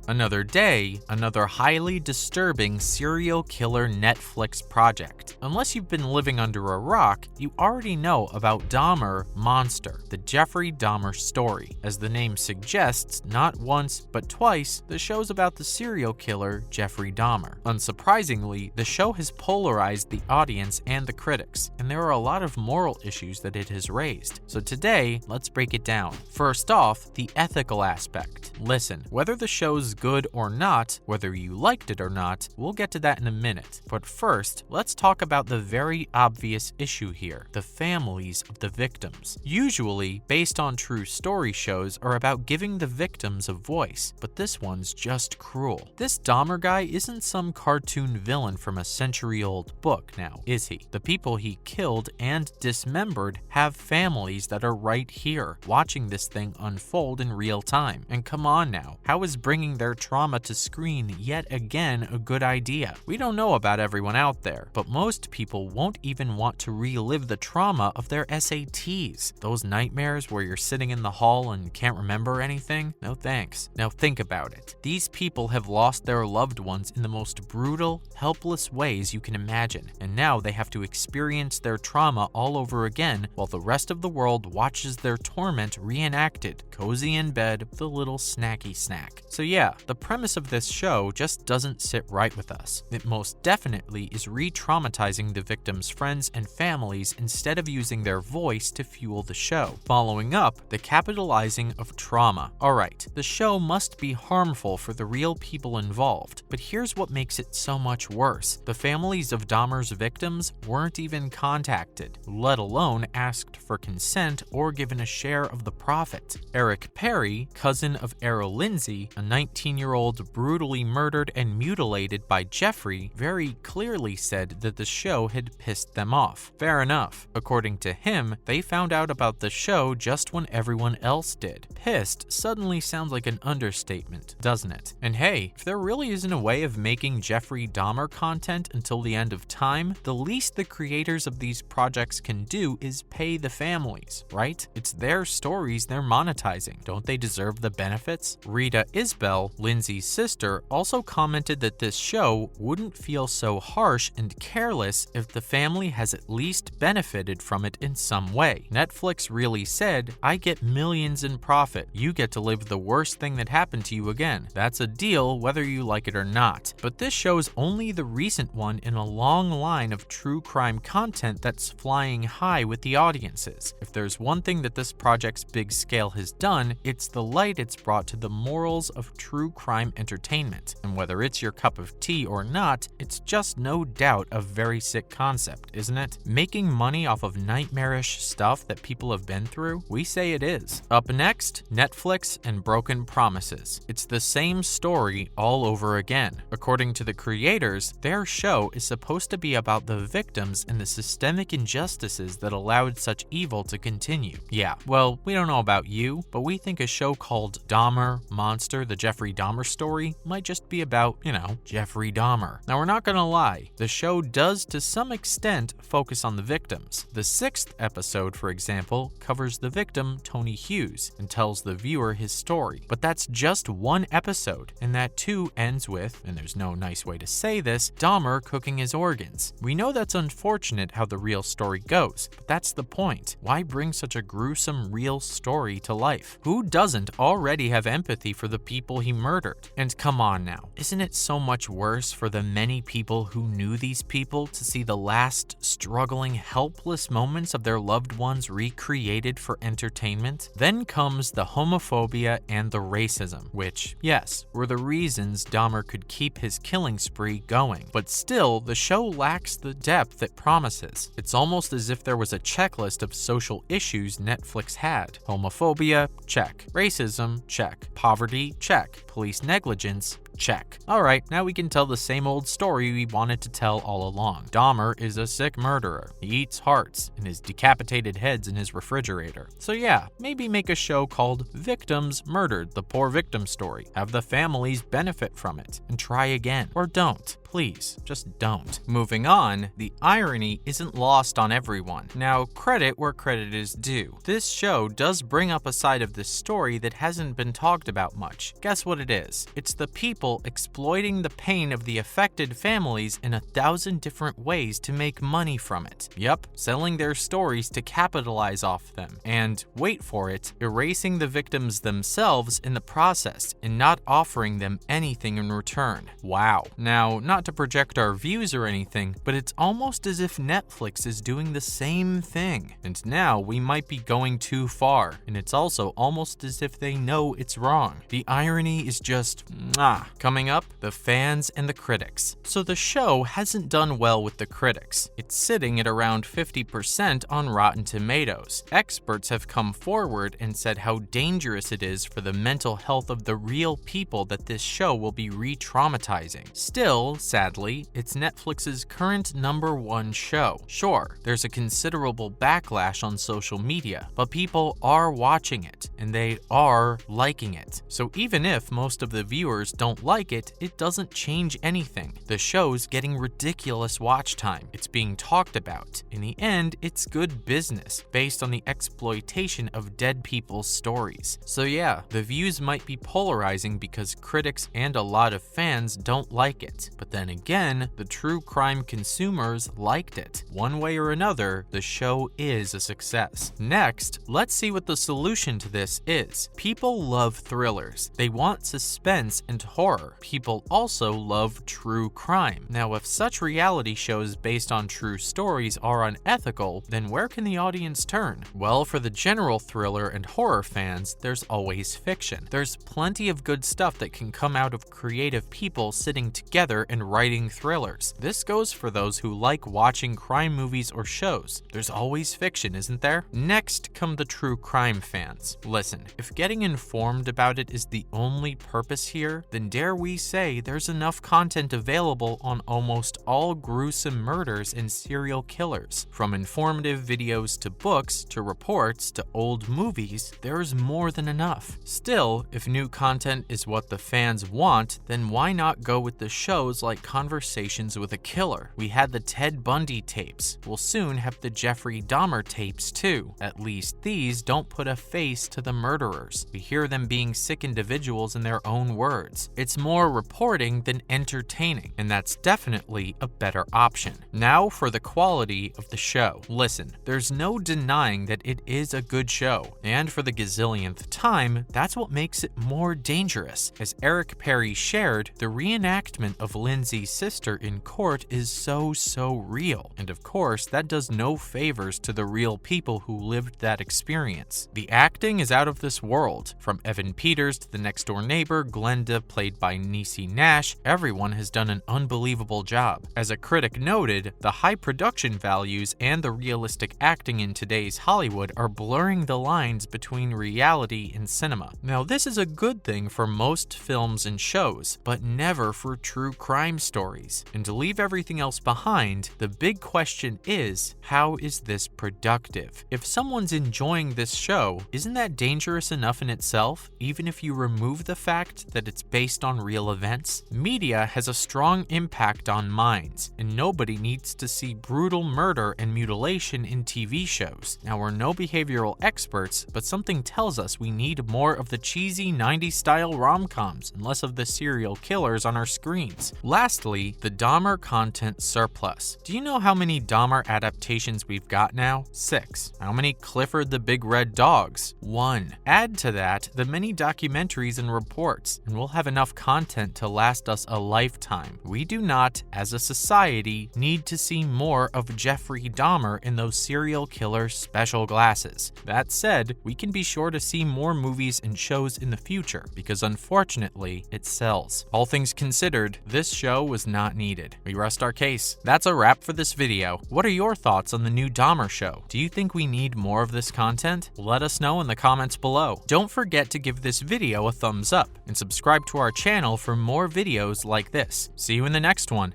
Another day, another highly disturbing serial killer Netflix project. Unless you've been living under a rock, you already know about Dahmer Monster, the Jeffrey Dahmer story. As the name suggests, not once but twice, the show's about the serial killer Jeffrey Dahmer. Unsurprisingly, the show has polarized the audience and the critics, and there are a lot of moral issues that it has raised. So today, let's break it down. First off, the ethical aspect. Listen, whether the show's good or not, whether you liked it or not, we'll get to that in a minute. But first, let's talk about the very obvious issue here, the families of the victims. Usually, based on true story shows are about giving the victims a voice, but this one's just cruel. This Dahmer guy isn't some cartoon villain from a century-old book now, is he? The people he killed and dismembered have families that are right here, watching this thing unfold in real time. And come on now, how is bringing their trauma to screen yet again a good idea? We don't know about everyone out there, but most people won't even want to relive the trauma of their SATs. Those nightmares where you're sitting in the hall and can't remember anything? No thanks. Now think about it. These people have lost their loved ones in the most brutal, helpless ways you can imagine, and now they have to experience their trauma all over again while the rest of the world watches their torment reenacted, cozy in bed with a little snacky snack. So yeah, the premise of this show just doesn't sit right with us. It most definitely is re-traumatizing the victims' friends and families instead of using their voice to fuel the show. Following up, the capitalizing of trauma. Alright, the show must be harmful for the real people involved, but here's what makes it so much worse. The families of Dahmer's victims weren't even contacted, let alone asked for consent or given a share of the profit. Eric Perry, cousin of Errol Lindsay, a 19-year-old brutally murdered and mutilated by Jeffrey, very clearly said that the show had pissed them off. Fair enough. According to him, they found out about the show just when everyone else did. Pissed suddenly sounds like an understatement, doesn't it? And hey, if there really isn't a way of making Jeffrey Dahmer content until the end of time, the least the creators of these projects can do is pay the families, right? It's their stories they're monetizing. Don't they deserve the benefits? Rita Isbell, Lindsay's sister, also commented that this show wouldn't feel so harsh and careless if the family has at least benefited from it in some way. Netflix really said, I get millions in profit. You get to live the worst thing that happened to you again. That's a deal whether you like it or not. But this show's only the recent one in a long line of true crime content that's flying high with the audiences. If there's one thing that this project's big scale has done, it's the light it's brought to the morals of true crime entertainment. And whether it's your cup of tea or not, it's just no doubt a very sick concept, isn't it? Making money off of nightmarish stuff that people have been through? We say it is. Up next, Netflix and Broken Promises. It's the same story all over again. According to the creators, their show is supposed to be about the victims and the systemic injustices that allowed such evil to continue. Yeah, well, we don't know about you, but we think a show called Dahmer Monster, the Jeffrey Dahmer story, might just be about, Jeffrey Dahmer. Now, we're not gonna lie, the show does to some extent focus on the victims. The 6th episode, for example, covers the victim, Tony Hughes, and tells the viewer his story. But that's just one episode, and that too ends with, and there's no nice way to say this, Dahmer cooking his organs. We know that's unfortunate how the real story goes, but that's the point. Why bring such a gruesome real story to life? Who doesn't already have empathy for the people he murdered? And come on now, isn't it so much worse for the many people who knew these people to see the last struggling, helpless moments of their loved ones recreated for entertainment? Then comes the homophobia and the racism, which, yes, were the reasons Dahmer could keep his killing spree going. But still, the show lacks the depth it promises. It's almost as if there was a checklist of social issues Netflix had. Homophobia, check. Racism, check. Poverty, check. Police negligence, Check. Alright, now we can tell the same old story we wanted to tell all along. Dahmer is a sick murderer. He eats hearts and his decapitated heads in his refrigerator. So yeah, maybe make a show called Victims Murdered, the poor victim story. Have the families benefit from it, and try again. Or don't. Please, just don't. Moving on, the irony isn't lost on everyone. Now, credit where credit is due. This show does bring up a side of this story that hasn't been talked about much. Guess what it is? It's the people exploiting the pain of the affected families in 1,000 different ways to make money from it. Yep, selling their stories to capitalize off them. And, wait for it, erasing the victims themselves in the process and not offering them anything in return. Wow. Now, not to project our views or anything, but it's almost as if Netflix is doing the same thing. And now we might be going too far, and it's also almost as if they know it's wrong. The irony is just mwah. Coming up, the fans and the critics. So the show hasn't done well with the critics. It's sitting at around 50% on Rotten Tomatoes. Experts have come forward and said how dangerous it is for the mental health of the real people that this show will be re-traumatizing. Still, sadly, it's Netflix's current #1 show. Sure, there's a considerable backlash on social media, but people are watching it, and they are liking it. So even if most of the viewers don't like it, it doesn't change anything. The show's getting ridiculous watch time. It's being talked about. In the end, it's good business, based on the exploitation of dead people's stories. So yeah, the views might be polarizing because critics and a lot of fans don't like it. But then again, the true crime consumers liked it. One way or another, the show is a success. Next, let's see what the solution to this is. People love thrillers. They want suspense and horror. People also love true crime. Now, if such reality shows based on true stories are unethical, then where can the audience turn? Well, for the general thriller and horror fans, there's always fiction. There's plenty of good stuff that can come out of creative people sitting together and writing thrillers. This goes for those who like watching crime movies or shows. There's always fiction, isn't there? Next come the true crime fans. Listen, if getting informed about it is the only purpose here, then dare we say there's enough content available on almost all gruesome murders and serial killers. From informative videos to books to reports to old movies, there's more than enough. Still, if new content is what the fans want, then why not go with the shows like Conversations with a Killer? We had the Ted Bundy tapes. We'll soon have the Jeffrey Dahmer tapes too. At least these don't put a face to the murderers. We hear them being sick individuals in their own words. It's more reporting than entertaining, and that's definitely a better option. Now for the quality of the show. Listen, there's no denying that it is a good show, and for the gazillionth time, that's what makes it more dangerous. As Eric Perry shared, the reenactment of Lindsay's sister in court is so real. And of course, that does no favors to the real people who lived that experience. The acting is out of this world. From Evan Peters to the next door neighbor, Glenda, played by Niecy Nash, everyone has done an unbelievable job. As a critic noted, the high production values and the realistic acting in today's Hollywood are blurring the lines between reality and cinema. Now, this is a good thing for most films and shows, but never for true crime stories. And to leave everything else behind, the big question is, how is this productive? If someone's enjoying this show, isn't that dangerous enough in itself, even if you remove the fact that it's based on real events? Media has a strong impact on minds, and nobody needs to see brutal murder and mutilation in TV shows. Now, we're no behavioral experts, but something tells us we need more of the cheesy 90s style rom-coms and less of the serial killers on our screens. Lastly, the Dahmer content surplus. Do you know how many Dahmer adaptations we've got now? 6. How many Clifford the Big Red Dogs? 1. Add to that the many documentaries and reports, and we'll have enough content to last us a lifetime. We do not, as a society, need to see more of Jeffrey Dahmer in those serial killer special glasses. That said, we can be sure to see more movies and shows in the future, because unfortunately, it sells. All things considered, this show was not needed. We rest our case. That's a wrap for this video. What are your thoughts on the new Dahmer show? Do you think we need more of this content? Let us know in the comments below. Don't forget to give this video a thumbs up and subscribe to our channel channel for more videos like this. See you in the next one.